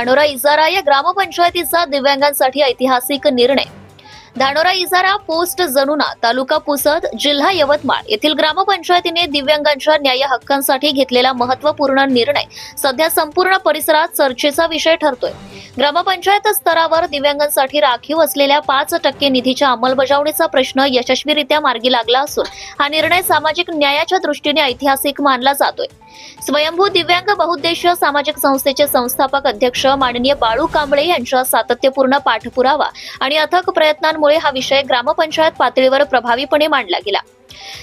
धानोरा इजारा या ग्रामपंचायतीचा दिव्यांगांसाठी ऐतिहासिक निर्णय। धानोरा इजारा पोस्ट जनुना तालुका पुसद जिल्हा यवतमाळ येथील ग्रामपंचायतीने दिव्यांगांच्या न्याय हक्कांसाठी घेतलेला महत्त्वपूर्ण निर्णय सध्या संपूर्ण परिसरात चर्चेचा विषय ठरतोय। ग्रामपंचायत स्तरावर दिव्यांगांसाठी राखीव असलेल्या 5% निधीच्या अंमलबजावणीचा प्रश्न यशस्वीरित्या मार्गी लागला असून हा निर्णय सामाजिक न्यायाच्या दृष्टीने ऐतिहासिक मानला जातोय। स्वयंभू दिव्यांग बहुउद्देशीय सामाजिक संस्थेचे संस्थापक अध्यक्ष माननीय बाळू कांबळे यांच्या सातत्यपूर्ण पाठपुरावा आणि अथक प्रयत्नांमुळे हा विषय ग्रामपंचायत पातळीवर प्रभावीपणे मांडला गेला।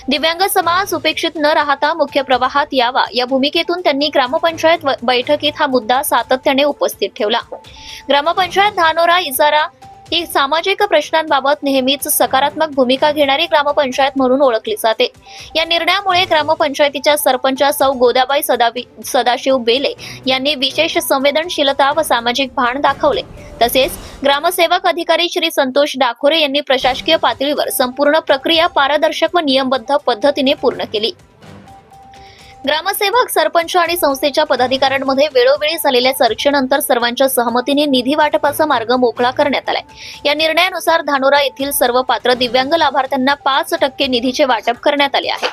दिव्यांग समाज उपेक्षित न राहता मुख्य प्रवाहात यावा या भूमिकेतून त्यांनी ग्रामपंचायत बैठकीत हा मुद्दा सातत्याने उपस्थित ठेवला। ग्रामपंचायत धानोरा इजारा ही सामाजिक प्रश्नांबाबत नेहमीच सकारात्मक भूमिका घेणारी ग्रामपंचायत म्हणून ओळखली जाते। या निर्णयामुळे ग्रामपंचायतीच्या सरपंच सौ गोदाबाई सदाशिव बेले यांनी विशेष संवेदनशीलता व सामाजिक भान दाखवले। तसेच ग्रामसेवक अधिकारी श्री संतोष डाखोरे यांनी प्रशासकीय पातळीवर संपूर्ण प्रक्रिया पारदर्शक व नियमबद्ध पद्धतीने पूर्ण केली। ग्रामसेवक सरपंच आणि संस्थेच्या पदाधिकाऱ्यांमध्ये वेळोवेळी झालेल्या चर्चेनंतर सर्वांच्या सहमतीने निधी वाटपाचा मार्ग मोकळा करण्यात आलाय। या निर्णयानुसार धानोरा येथील सर्व पात्र दिव्यांग लाभार्थ्यांना 5% निधीचे वाटप करण्यात आले आहे।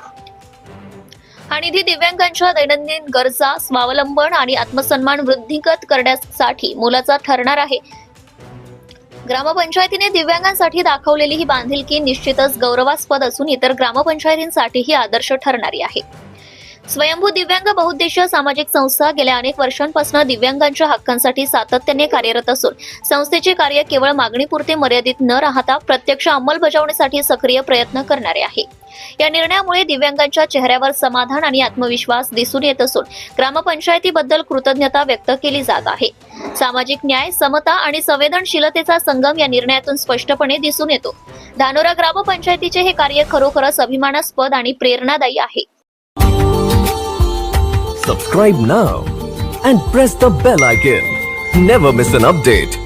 हा निधी दिव्यांगांच्या दैनंदिन गरजा, स्वावलंबन आणि आत्मसन्मान वृद्धिंगत करण्यासाठी मोलाचा ठरणार आहे। ग्रामपंचायतीने दिव्यांगांसाठी दाखवलेली ही बांधिलकी निश्चितच गौरवास्पद असून इतर ग्रामपंचायतींसाठीही आदर्श ठरणारी आहे। स्वयंभू दिव्यांग बहुउद्देशीय सामाजिक संस्था गेल्या अनेक वर्षांपासून दिव्यांगांच्या हक्कांसाठी सातत्याने कार्यरत असून संस्थेचे कार्य केवळ मागणीपुरते मर्यादित न राहता प्रत्यक्ष अंमलबजावणीसाठी सक्रिय प्रयत्न करणारे आहे। या निर्णयामुळे दिव्यांगांच्या चेहऱ्यावर समाधान आणि आत्मविश्वास दिसून येत असून ग्रामपंचायतीबद्दल कृतज्ञता व्यक्त केली जात आहे। सामाजिक न्याय, समता आणि संवेदनशीलतेचा संगम या निर्णयातून स्पष्टपणे दिसून येतो। धानोरा ग्रामपंचायतीचे हे कार्य खरोखरच अभिमानास्पद आणि प्रेरणादायी आहे। Subscribe now and press the bell icon. Never miss an update.